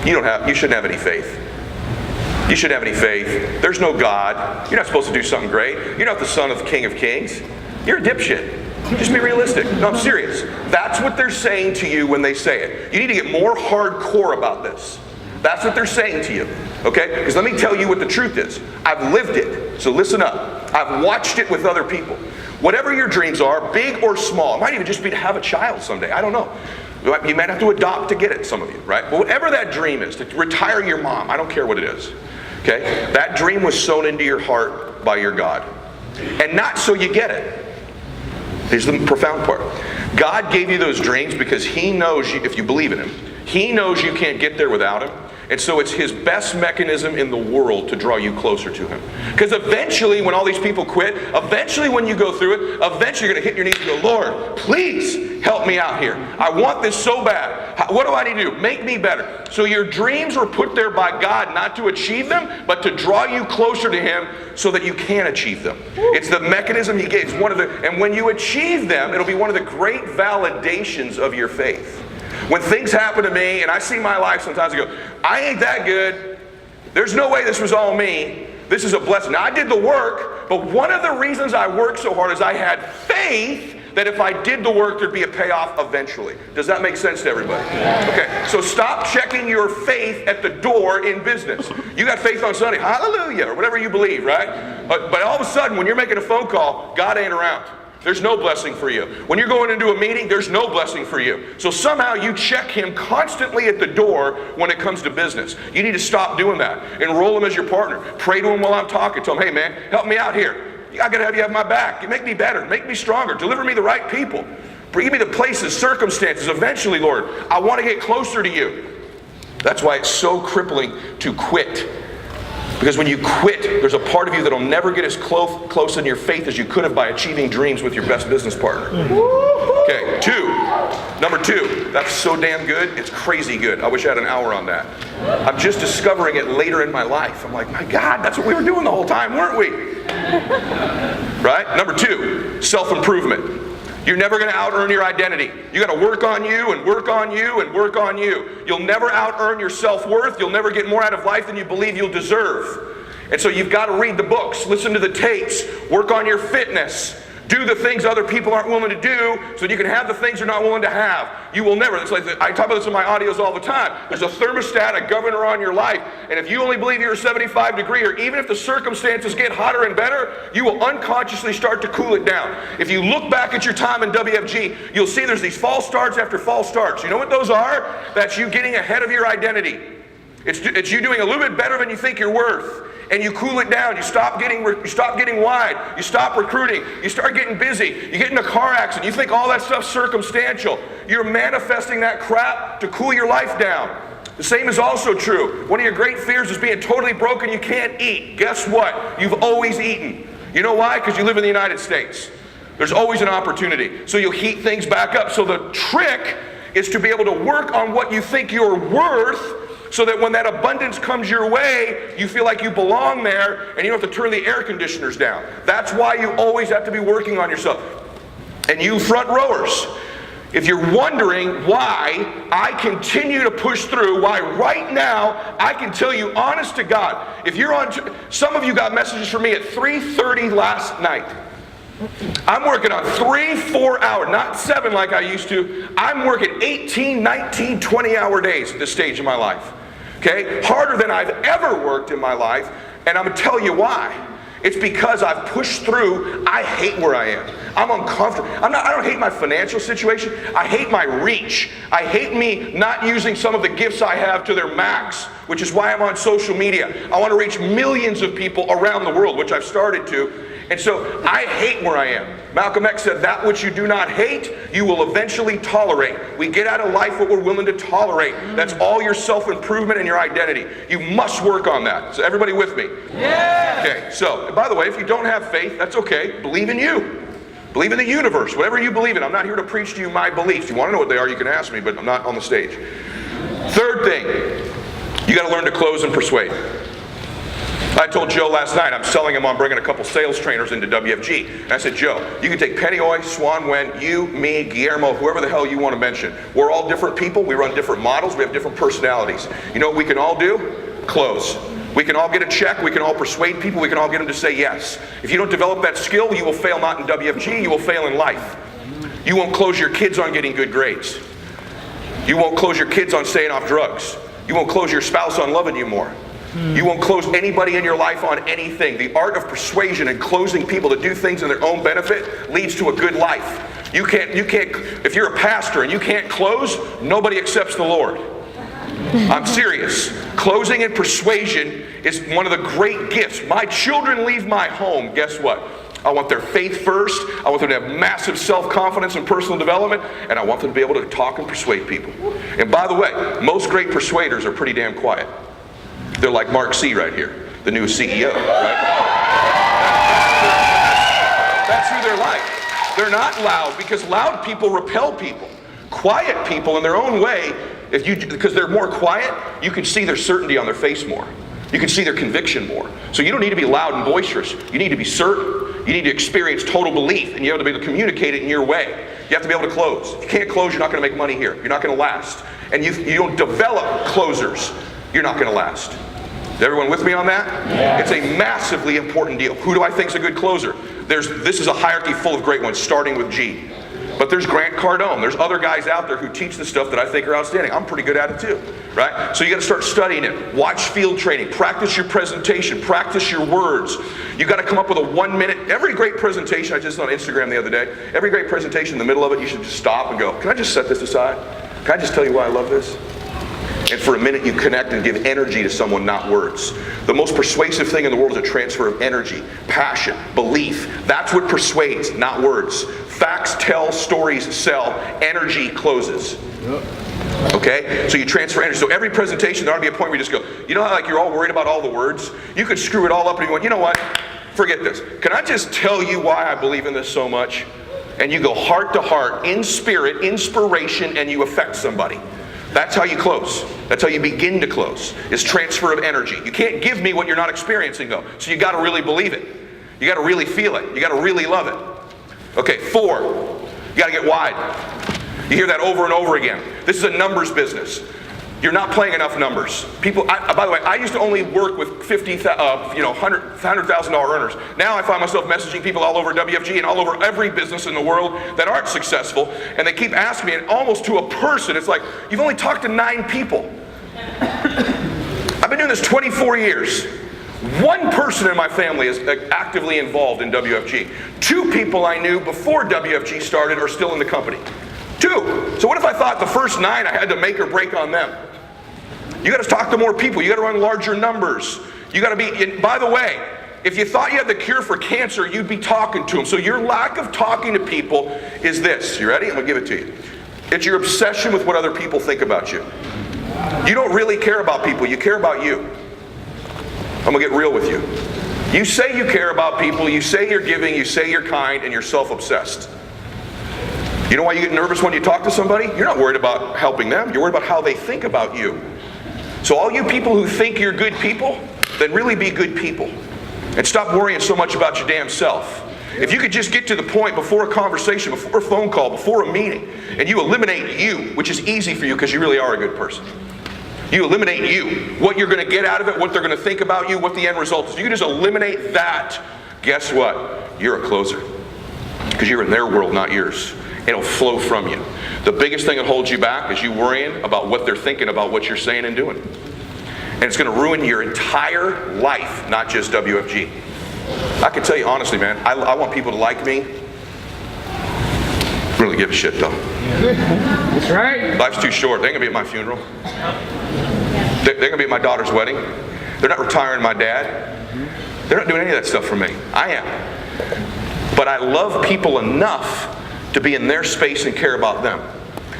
You shouldn't have any faith. You shouldn't have any faith. There's no God. You're not supposed to do something great. You're not the son of the King of Kings. You're a dipshit. Just be realistic. No, I'm serious. That's what they're saying to you when they say it. You need to get more hardcore about this. That's what they're saying to you. Okay? Because let me tell you what the truth is. I've lived it. So listen up. I've watched it with other people. Whatever your dreams are, big or small, it might even just be to have a child someday. I don't know. You might have to adopt to get it, some of you, right? But whatever that dream is, to retire your mom, I don't care what it is. Okay? That dream was sown into your heart by your God. And not so you get it. Here's the profound part. God gave you those dreams because He knows you, if you believe in Him, He knows you can't get there without Him. And so it's His best mechanism in the world to draw you closer to Him. Because eventually, when all these people quit, eventually when you go through it, eventually you're going to hit your knees and go, Lord, please help me out here. I want this so bad. What do I need to do? Make me better. So your dreams were put there by God not to achieve them, but to draw you closer to Him so that you can achieve them. It's the mechanism He gave. It's one of the, and when you achieve them, it'll be one of the great validations of your faith. When things happen to me and I see my life sometimes, I go, I ain't that good. There's no way this was all me. This is a blessing. Now, I did the work, but one of the reasons I worked so hard is I had faith that if I did the work, there'd be a payoff eventually. Does that make sense to everybody? Okay, so stop checking your faith at the door in business. You got faith on Sunday, hallelujah, or whatever you believe, right? But all of a sudden, when you're making a phone call, God ain't around. There's no blessing for you. When you're going into a meeting, there's no blessing for you. So somehow you check Him constantly at the door when it comes to business. You need to stop doing that. Enroll Him as your partner. Pray to Him while I'm talking. Tell Him, hey man, help me out here. I gotta have you have my back. You make me better. Make me stronger. Deliver me the right people. Give me the places, circumstances. Eventually, Lord, I want to get closer to you. That's why it's so crippling to quit. Because when you quit, there's a part of you that'll never get as close in your faith as you could have by achieving dreams with your best business partner. Okay, number two, that's so damn good, it's crazy good. I wish I had an hour on that. I'm just discovering it later in my life. I'm like, my God, that's what we were doing the whole time, weren't we? Right? Number two, self-improvement. You're never going to out-earn your identity. You got to work on you and work on you and work on you. You'll never out-earn your self-worth. You'll never get more out of life than you believe you'll deserve. And so you've got to read the books, listen to the tapes, work on your fitness, do the things other people aren't willing to do so you can have the things they're not willing to have. You will never. It's like I talk about this in my audios all the time. There's a thermostat, a governor on your life. And if you only believe you're a 75 degree, or even if the circumstances get hotter and better, you will unconsciously start to cool it down. If you look back at your time in WFG, you'll see there's these false starts after false starts. You know what those are? That's you getting ahead of your identity. It's you doing a little bit better than you think you're worth. And you cool it down. You stop getting wide. You stop recruiting. You start getting busy. You get in a car accident. You think all that stuff's circumstantial. You're manifesting that crap to cool your life down. The same is also true. One of your great fears is being totally broken. You can't eat. Guess what? You've always eaten. You know why? Because you live in the United States. There's always an opportunity. So you'll heat things back up. So the trick is to be able to work on what you think you're worth, so that when that abundance comes your way, you feel like you belong there and you don't have to turn the air conditioners down. That's why you always have to be working on yourself. And you front rowers, if you're wondering why I continue to push through, why right now I can tell you honest to God, if you're on, some of you got messages from me at 3:30 last night. I'm working on 3-4 hour, not 7 like I used to. I'm working 18, 19, 20-hour days at this stage in my life. Okay? Harder than I've ever worked in my life. And I'm going to tell you why. It's because I've pushed through. I hate where I am. I'm uncomfortable. I don't hate my financial situation. I hate my reach. I hate me not using some of the gifts I have to their max, which is why I'm on social media. I want to reach millions of people around the world, which I've started to. And so I hate where I am. Malcolm X said, that which you do not hate, you will eventually tolerate. We get out of life what we're willing to tolerate. That's all your self-improvement and your identity. You must work on that. So everybody with me? Yeah. Okay, so, by the way, if you don't have faith, that's okay. Believe in you. Believe in the universe. Whatever you believe in. I'm not here to preach to you my beliefs. If you want to know what they are, you can ask me, but I'm not on the stage. Third thing, you got to learn to close and persuade. I told Joe last night, I'm selling him on bringing a couple sales trainers into WFG. And I said, Joe, you can take Penny Oy, Swan Wen, you, me, Guillermo, whoever the hell you want to mention. We're all different people. We run different models. We have different personalities. You know what we can all do? Close. We can all get a check. We can all persuade people. We can all get them to say yes. If you don't develop that skill, you will fail not in WFG. You will fail in life. You won't close your kids on getting good grades. You won't close your kids on staying off drugs. You won't close your spouse on loving you more. You won't close anybody in your life on anything. The art of persuasion and closing people to do things in their own benefit leads to a good life. You can't, if you're a pastor and you can't close, nobody accepts the Lord. I'm serious. Closing and persuasion is one of the great gifts. My children leave my home, guess what? I want their faith first. I want them to have massive self-confidence and personal development, and I want them to be able to talk and persuade people. And by the way, most great persuaders are pretty damn quiet. They're like Mark C. right here, the new CEO, right? That's who they're like. They're not loud, because loud people repel people. Quiet people in their own way, because they're more quiet, you can see their certainty on their face more. You can see their conviction more. So you don't need to be loud and boisterous. You need to be certain. You need to experience total belief, and you have to be able to communicate it in your way. You have to be able to close. If you can't close, you're not going to make money here. You're not going to last. And you don't develop closers, you're not going to last. Is everyone with me on that? Yeah. It's a massively important deal. Who do I think is a good closer? This is a hierarchy full of great ones, starting with G. But there's Grant Cardone. There's other guys out there who teach the stuff that I think are outstanding. I'm pretty good at it too, right? So you got to start studying it. Watch field training. Practice your presentation. Practice your words. You got to come up with a 1 minute. Every great presentation, I just on Instagram the other day, every great presentation, in the middle of it, you should just stop and go, can I just set this aside? Can I just tell you why I love this? And for a minute you connect and give energy to someone, not words. The most persuasive thing in the world is a transfer of energy, passion, belief. That's what persuades, not words. Facts tell, stories sell, energy closes. Okay? So you transfer energy. So every presentation, there ought to be a point where you just go, you know how like you're all worried about all the words? You could screw it all up and you go, you know what? Forget this. Can I just tell you why I believe in this so much? And you go heart to heart, in spirit, inspiration, and you affect somebody. That's how you close. That's how you begin to close, is transfer of energy. You can't give me what you're not experiencing though. So you got to really believe it. You got to really feel it. You got to really love it. Okay, 4, you got to get wide. You hear that over and over again. This is a numbers business. You're not playing enough numbers. People, by the way, I used to only work with $100,000 earners. Now I find myself messaging people all over WFG and all over every business in the world that aren't successful, and they keep asking me, and almost to a person, it's like, you've only talked to 9 people. I've been doing this 24 years. 1 person in my family is actively involved in WFG. 2 people I knew before WFG started are still in the company. 2. So what if I thought the first 9 I had to make or break on them? You got to talk to more people. You got to run larger numbers. You got to be, and by the way, if you thought you had the cure for cancer, you'd be talking to them. So your lack of talking to people is this. You ready? I'm going to give it to you. It's your obsession with what other people think about you. You don't really care about people. You care about you. I'm going to get real with you. You say you care about people. You say you're giving. You say you're kind. And you're self-obsessed. You know why you get nervous when you talk to somebody? You're not worried about helping them. You're worried about how they think about you. So all you people who think you're good people, then really be good people. And stop worrying so much about your damn self. If you could just get to the point before a conversation, before a phone call, before a meeting, and you eliminate you, which is easy for you because you really are a good person. You eliminate you. What you're going to get out of it, what they're going to think about you, what the end result is. You can just eliminate that. Guess what? You're a closer. Because you're in their world, not yours. It'll flow from you. The biggest thing that holds you back is you worrying about what they're thinking about what you're saying and doing. And it's going to ruin your entire life, not just WFG. I can tell you honestly, man, I want people to like me. Really give a shit though. That's right. Life's too short. They ain't going to be at my funeral. They're going to be at my daughter's wedding. They're not retiring my dad. They're not doing any of that stuff for me. I am. But I love people enough to be in their space and care about them.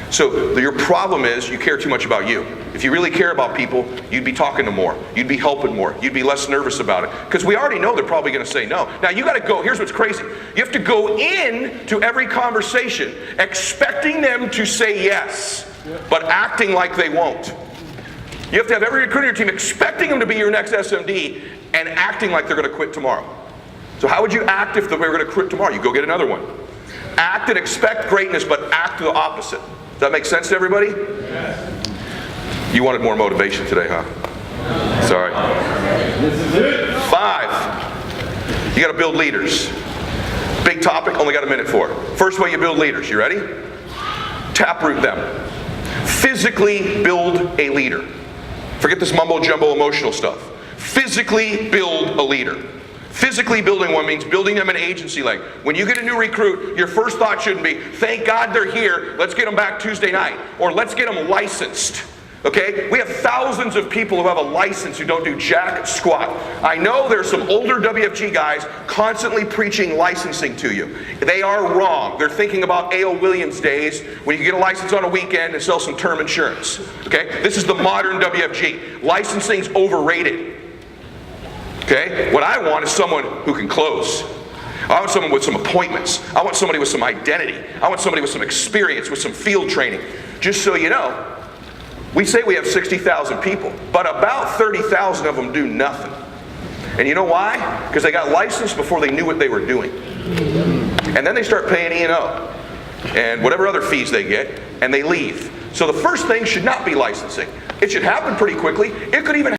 So your problem is you care too much about you. If you really care about people, you'd be talking to more. You'd be helping more. You'd be less nervous about it. Because we already know they're probably going to say no. Now you got to go, here's what's crazy. You have to go in to every conversation expecting them to say yes, but acting like they won't. You have to have every recruiter team expecting them to be your next SMD, and acting like they're going to quit tomorrow. So how would you act if they were going to quit tomorrow? You go get another one. Act and expect greatness, but act the opposite. Does that make sense to everybody? Yes. You wanted more motivation today, huh? Sorry. 5, you got to build leaders. Big topic, only got a minute for it. First way you build leaders, you ready? Taproot them. Physically build a leader. Forget this mumbo jumbo emotional stuff. Physically build a leader. Physically building one means building them an agency leg. When you get a new recruit, your first thought shouldn't be, thank God they're here, let's get them back Tuesday night. Or let's get them licensed. Okay? We have thousands of people who have a license who don't do jack squat. I know there's some older WFG guys constantly preaching licensing to you. They are wrong. They're thinking about A.O. Williams days when you get a license on a weekend and sell some term insurance. Okay? This is the modern WFG. Licensing's overrated. Okay? What I want is someone who can close. I want someone with some appointments. I want somebody with some identity. I want somebody with some experience, with some field training. Just so you know, we say we have 60,000 people, but about 30,000 of them do nothing. And you know why? Because they got licensed before they knew what they were doing. And then they start paying E&O and whatever other fees they get, and they leave. So the first thing should not be licensing. It should happen pretty quickly. It could even